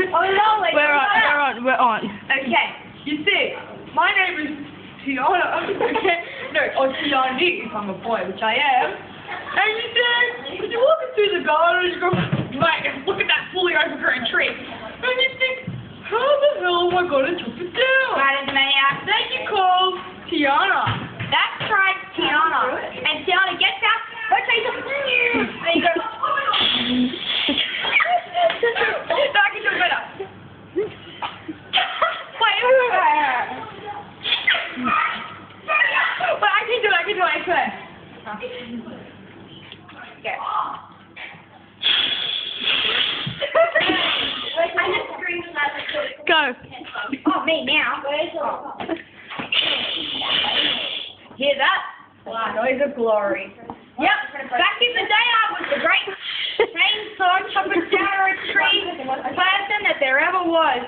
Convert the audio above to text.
Oh no, wait. We're on. Okay, you see, my name is Ti-arna. Okay, no, or Ti-arna if I'm a boy, which I am. And you see, when you're walking through the garden, you go, mate, look at that fully overgrown tree. And you think, how the hell am I going to chop it down? Right into maniac. Then you call Ti-arna. That's right, Ti-arna. And Ti-arna gets out. Let's say something. There you go. No, I can do it better. Wait, I can do it, I swear. Okay. I just screamed that. Go. Oh, me now. Hear that? Wow, noise of glory. Yep, back in the day I was the great chainsaw chopping down a tree person that there ever was.